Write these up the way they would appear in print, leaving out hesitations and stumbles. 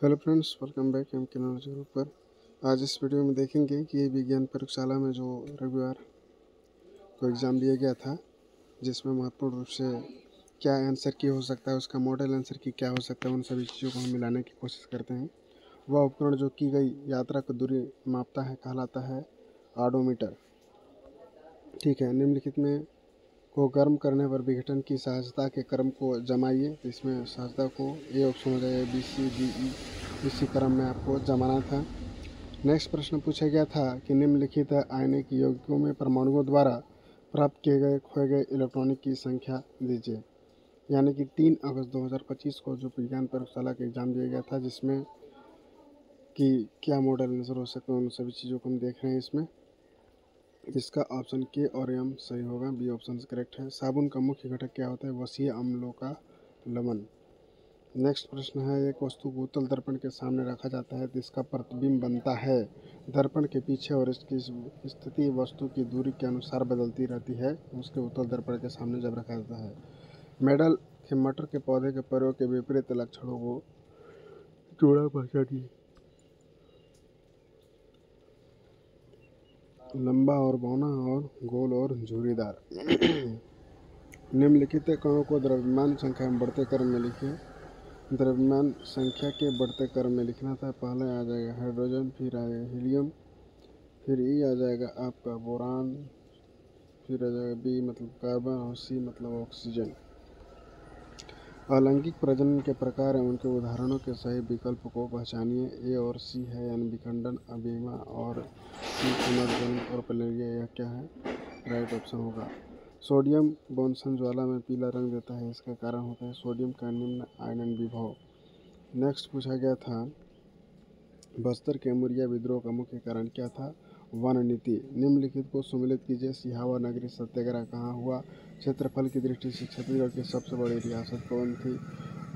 Hello friends, welcome back M K knowledge group पर। आज इस वीडियो में देखेंगे कि विज्ञान प्रयोगशाला में जो रविवार को एग्ज़ाम लिया गया था, जिसमें महत्वपूर्ण रूप से क्या आंसर की हो सकता है, उसका मॉडल आंसर की क्या हो सकता है, उन सभी चीज़ों को हम मिलाने की कोशिश करते हैं। वह उपकरण जो की गई यात्रा की दूरी मापता है कहलाता है ऑडोमीटर। ठीक है, निम्नलिखित में को गर्म करने पर विघटन की सहजता के क्रम को जमाइए। तो इसमें सहजता को ए ऑप्शन हो जाएगा, बी सी डी ई, इसी क्रम में आपको जमाना था। नेक्स्ट प्रश्न पूछा गया था कि निम्नलिखित आयनिक यौगिकों में परमाणुओं द्वारा प्राप्त किए गए खोए गए इलेक्ट्रॉनिक की संख्या दीजिए। यानी कि 3 अगस्त 2025 को जो विज्ञान प्रयोगशाला का एग्जाम दिया गया था, जिसमें कि क्या मॉडल आंसर हो सकते हैं, उन सभी चीज़ों को हम देख रहे हैं इसमें। इसका ऑप्शन के और एम सही होगा, बी ऑप्शन करेक्ट है। साबुन का मुख्य घटक क्या होता है? वसीय अम्लों का लवण। नेक्स्ट प्रश्न है, एक वस्तु को उत्तल दर्पण के सामने रखा जाता है तो इसका प्रतिबिंब बनता है। दर्पण के पीछे और इसकी स्थिति वस्तु की दूरी के अनुसार बदलती रहती है, उसके उत्तल दर्पण के सामने जब रखा जाता है। मेडल के मटर के पौधे के प्रयोग के विपरीत लक्षणों को जोड़ा पहचानिए। लंबा और बौना और गोल और झुर्रीदार। निम्नलिखित कणों को द्रव्यमान संख्या में बढ़ते क्रम में लिखिए। द्रव्यमान संख्या के बढ़ते क्रम में लिखना था। पहले आ जाएगा हाइड्रोजन, फिर आएगा हीलियम, फिर ई आ जाएगा आपका बोरान, फिर आ जाएगा बी मतलब कार्बन और सी मतलब ऑक्सीजन। अलैंगिक प्रजनन के प्रकार एवं उनके उदाहरणों के सही विकल्प को पहचानिए। ए और सी है यानी विखंडन, अबीमा, और सी पुनर्जन्म और प्लेरिया। यह क्या है? राइट ऑप्शन होगा। सोडियम बोनसन ज्वाला में पीला रंग देता है, इसका कारण होता है सोडियम का निम्न आयनन विभव। नेक्स्ट पूछा गया था, बस्तर के मुरिया विद्रोह का मुख्य कारण क्या था? वन नीति। निम्नलिखित को सुमेलित कीजिए। सिहावा नगरी सत्याग्रह कहाँ हुआ? क्षेत्रफल की दृष्टि से छत्तीसगढ़ की सबसे बड़ी रियासत कौन थी?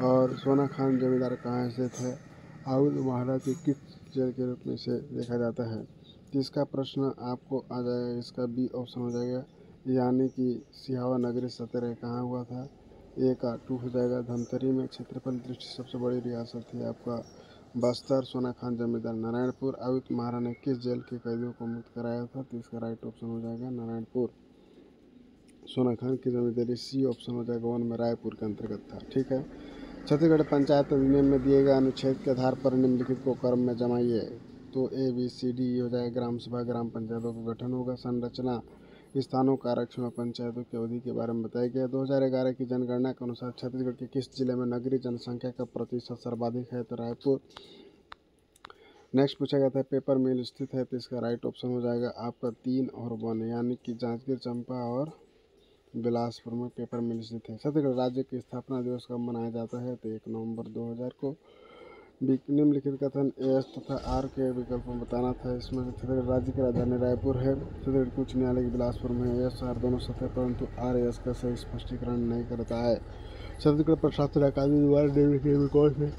और सोना खान जमींदार कहाँ स्थित है? अवध महाराज के किस जेल के रूप में इसे देखा जाता है? तो इसका प्रश्न आपको आ जाएगा, इसका बी ऑप्शन हो जाएगा, यानी कि सिहावा नगरी सत्याग्रह कहाँ हुआ था? ए का 2 हो जाएगा, धमतरी में। क्षेत्रफल दृष्टि से सबसे बड़ी रियासत थी आपका बस्तर। सोना खान जमींदार नारायणपुर। अवध महाराज ने किस जेल के कैदियों को मुक्त कराया था? तो इसका राइट ऑप्शन हो जाएगा नारायणपुर। सोना खान की जमींदारी सी ऑप्शन हो जाएगा, वन में रायपुर के अंतर्गत था। ठीक है। छत्तीसगढ़ पंचायत अधिनियम में दिए गए अनुच्छेद के आधार पर निम्नलिखित को क्रम में जमाइए। तो ए बी सी डी हो जाएगा। ग्राम सभा ग्राम पंचायतों का गठन होगा। संरचना, स्थानों का आरक्षण और पंचायतों की अवधि के बारे में बताया गया। 2011 की जनगणना के अनुसार छत्तीसगढ़ के किस जिले में नगरीय जनसंख्या का प्रतिशत सर्वाधिक है? तो रायपुर। नेक्स्ट पूछा गया था, पेपर मिल स्थित है, तो इसका राइट ऑप्शन हो जाएगा आपका 3 और 1, यानी कि जांजगीर चांपा और बिलासपुर में पेपर मिल स्थित है। छत्तीसगढ़ राज्य की स्थापना दिवस कब मनाया जाता है? तो 1 नवंबर 2000 को। निम्नलिखित कथन एस तथा आर के विकल्प में बताना था। इसमें छत्तीसगढ़ राज्य की राजधानी रायपुर है। छत्तीसगढ़ उच्च न्यायालय के बिलासपुर में है। एस आर दोनों सत्य, परंतु आर एस का सही स्पष्टीकरण नहीं करता है। छत्तीसगढ़ प्रशासन अकादमी द्वारा निम्नलिखित कौन से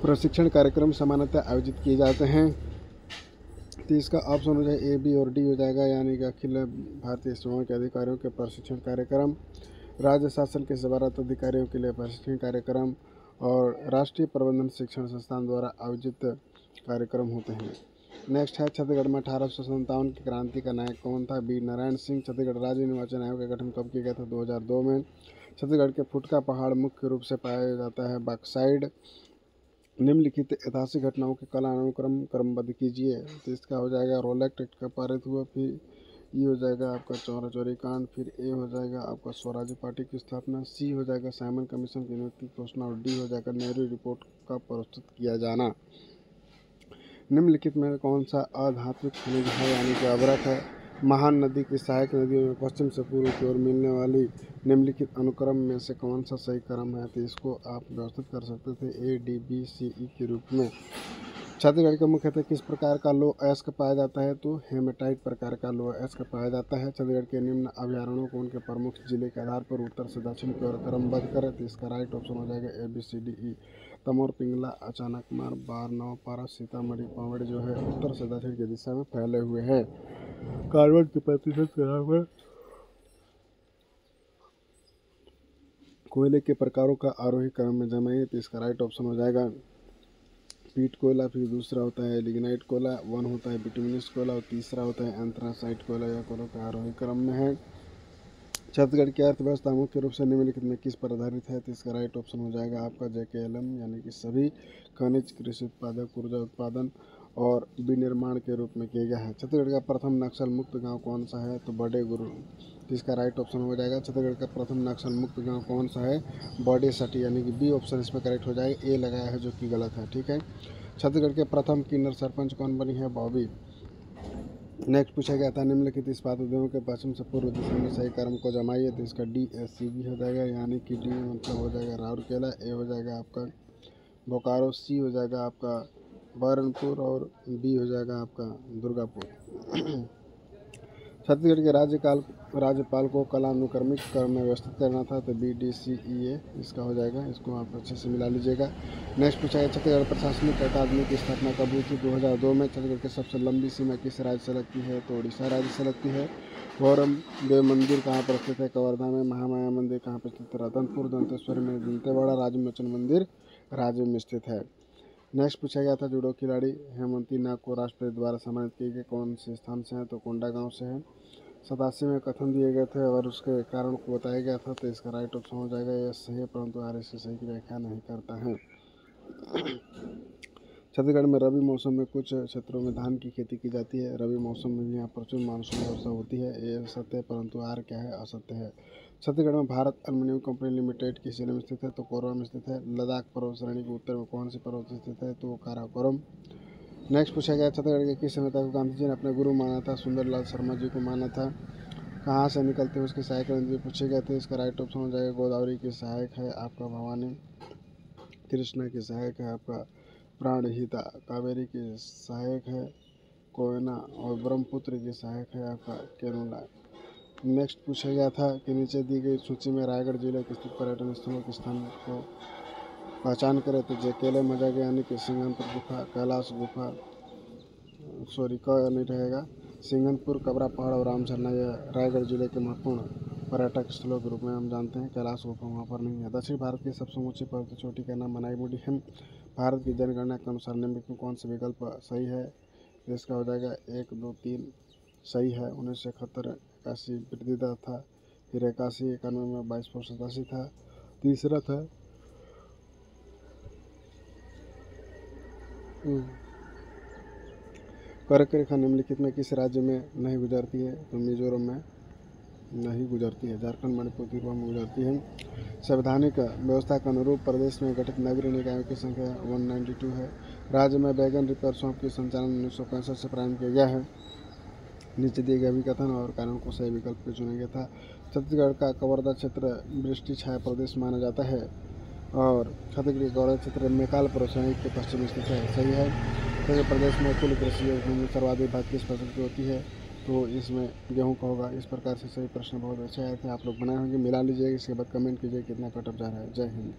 प्रशिक्षण कार्यक्रम सामान्यतः आयोजित किए जाते हैं? तो इसका ऑप्शन हो जाएगा ए बी और डी हो जाएगा, यानी कि अखिल भारतीय सेवाओं के अधिकारियों के प्रशिक्षण कार्यक्रम, राज्य शासन के सेवारत अधिकारियों के लिए प्रशिक्षण कार्यक्रम, और राष्ट्रीय प्रबंधन शिक्षण संस्थान द्वारा आयोजित कार्यक्रम होते हैं। नेक्स्ट है, छत्तीसगढ़ में 1857 की क्रांति का नायक कौन था? बी नारायण सिंह। छत्तीसगढ़ राज्य निर्वाचन आयोग का गठन कब किया गया था? 2002 में। छत्तीसगढ़ के फुटका पहाड़ मुख्य रूप से पाया जाता है बॉक्साइड। निम्नलिखित ऐतिहासिक घटनाओं के कालानुक्रम क्रमबद्ध कीजिए। तो इसका हो जाएगा, रोलैक्ट एक्ट का पारित हुआ, फिर ये हो जाएगा आपका चौरा चौरी कांड, फिर ए हो जाएगा आपका स्वराज्य पार्टी की स्थापना, सी हो जाएगा साइमन कमीशन की नियुक्ति घोषणा, और डी हो जाएगा नेहरू रिपोर्ट का प्रस्तुत किया जाना। निम्नलिखित में कौन सा अधात्विक खनिज है, यानी कि अभ्रक है? महान नदी की सहायक नदियों में पश्चिम से पूर्व की ओर मिलने वाली निम्नलिखित अनुक्रम में से कौन सा सही क्रम है? तो इसको आप व्यवस्थित कर सकते थे ए डी बी सी ई के रूप में। छत्तीसगढ़ के मुख्यतः किस प्रकार का लौह अयस्क पाया जाता है? तो हेमेटाइट प्रकार का लौह अयस्क पाया जाता है। छत्तीसगढ़ के निम्न अभयारण्यों को उनके प्रमुख जिले के आधार पर उत्तर से दक्षिण की ओर क्रमबद्ध करें। तो इसका राइट ऑप्शन हो जाएगा A B C D E. Tamor, Pingla, Achanakmar, Barnawapara, Sitamarhi, Pauri जो है उत्तर से दक्षिण की दिशा में फैले हुए हैं। कार्बन के प्रतिशत के आधार पर कोयले के प्रकारों का आरोही क्रम में जमाइए, तो इसका राइट ऑप्शन हो जाएगा पीट कोयला। फिर दूसरा होता है लिग्नाइट कोयला, वन होता है बिटुमिनस कोयला और तीसरा होता है एंथ्रासाइट कोयला। यह कोयलों का आरोही क्रम में है। छत्तीसगढ़ की अर्थव्यवस्था मुख्य रूप से निम्नलिखित में किस पर आधारित है, तो इसका राइट ऑप्शन हो जाएगा आपका JKLM, यानी कि सभी खनिज, कृषि उत्पादक, ऊर्जा उत्पादन और विनिर्माण के रूप में किया गया है। छत्तीसगढ़ का प्रथम नक्सल मुक्त गांव कौन सा है, तो बड़े गुरु, इसका राइट ऑप्शन हो जाएगा। छत्तीसगढ़ का प्रथम नक्सल मुक्त गांव कौन सा है, बड़े सटी, यानी कि बी ऑप्शन इसमें करेक्ट हो जाएगा। ए लगाया है जो कि गलत है, ठीक है। छत्तीसगढ़ के प्रथम किन्नर सरपंच कौन बनी है, बॉबी। नेक्स्ट पूछा गया था निम्नलिखित इस्पात उद्योगों के पश्चिम से पूर्व दिशा में सही क्रम को जमाइए, तो इसका DSCB हो जाएगा, यानी कि डी मतलब हो जाएगा राउरकेला, ए हो जाएगा आपका बोकारो, सी हो जाएगा आपका बरनपुर और बी हो जाएगा आपका दुर्गापुर। छत्तीसगढ़ के राज्यपाल को कालानुक्रमिक क्रम में व्यवस्थित करना था, तो BDCEA इसका हो जाएगा। इसको आप अच्छे से मिला लीजिएगा। नेक्स्ट पूछा गया छत्तीसगढ़ प्रशासनिक अकादमी की स्थापना कब हुई थी, 2002 में। छत्तीसगढ़ की सबसे लंबी सीमा किस राज्य से लगती है, तो उड़ीसा राज्य से लगती है। गौरम देव मंदिर कहाँ पर स्थित है, कवर्धा में। महामाया मंदिर कहाँ पर स्थित है, रतनपुर। दंतेश्वरी में, दंतेवाड़ा। राजमोचन मंदिर राज्य में स्थित है। नेक्स्ट पूछा गया था जूडो खिलाड़ी हेमंती नाग को राष्ट्रपति द्वारा सम्मानित किए गए कौन से स्थान से हैं, तो कोंडागांव से है। 87 में कथन दिए गए थे और उसके कारण को बताया गया था, तो इसका राइट ऑप्शन हो जाएगा। यह सही है, परंतु RSS सही की व्याख्या नहीं करता है। छत्तीसगढ़ में रबी मौसम में कुछ क्षेत्रों में धान की खेती की जाती है। रबी मौसम में भी यहाँ प्रचुर मानसून वर्षा होती है। ये सत्य है, परंतु आर क्या है, असत्य है। छत्तीसगढ़ में भारत एल्युमिनियम कंपनी लिमिटेड किस जिले में स्थित है, तो कोरबा में स्थित है। लद्दाख पर्वत श्रेणी के उत्तर में कौन सी पर्वत स्थित है, तो काराकोरम। नेक्स्ट पूछा गया छत्तीसगढ़ के किस नेता को गांधी जी ने अपने गुरु माना था, सुंदरलाल शर्मा जी को माना था। कहाँ से निकलते हुए उसके सहायक नदी पूछे गए थे, इसका राइट ऑप्शन हो जाएगा गोदावरी की सहायक है आपका भवानी, कृष्णा की सहायक है आपका प्राणहिता, कावेरी की सहायक है कोयना और ब्रह्मपुत्र की सहायक है आपका केरुला। नेक्स्ट पूछा गया था कि नीचे दी गई सूची में रायगढ़ जिले के स्थित पर्यटन स्थलों के स्थान को पहचान करें, तो JKLM हो जाएगा, यानी कि सिंघनपुर गुफा, कैलाश गुफा, सॉरी क नहीं रहेगा, सिंघनपुर, कबरा पहाड़ और राम झरना। यह रायगढ़ जिले के महत्वपूर्ण पर्यटक स्थलों के रूप में हम जानते हैं। कैलाश गुफा वहाँ पर नहीं है। दक्षिण भारत की सबसे ऊंची पर्वत चोटी का नाम मनाईमुडी है। भारत की जनगणना के अनुसार निम्नलिखित में कौन सा विकल्प सही है, इसका हो जाएगा 1, 2, 3 सही है। 1971 81 वृद्धि दर था, फिर 81 91 में 2287 था, तीसरा था कर्क रेखा निम्नलिखित में किस राज्य में नहीं गुजरती है, तो मिजोरम में नहीं गुजरती है। झारखंड, मणिपुर, त्रिपुरा में गुजरती है। संवैधानिक व्यवस्था के अनुरूप प्रदेश में गठित नगरीय निकायों की संख्या 192 है। राज्य में बैगन रिपर सौंप की संचालन 1965 से प्रारंभ किया गया है। नीचे दिए गए अभिकथन और कारण को सही विकल्प के चुना गया था। छत्तीसगढ़ का कवर्धा क्षेत्र वृष्टि छाया प्रदेश माना जाता है और छत्तीसगढ़ का कवर्धा क्षेत्र मैकाल पर्वत श्रेणी के पश्चिम स्थित है। सही है। उत्तर प्रदेश में कुल कृषि योजनाओं में सर्वाधिक भाग किस फसल की होती है, तो इसमें गेहूं का होगा। इस प्रकार से सही प्रश्न बहुत अच्छे आए थे, आप लोग बनाए होंगे, मिला लीजिएगा। इसके बाद कमेंट कीजिए कितना कटअप जा रहा है। जय हिंद।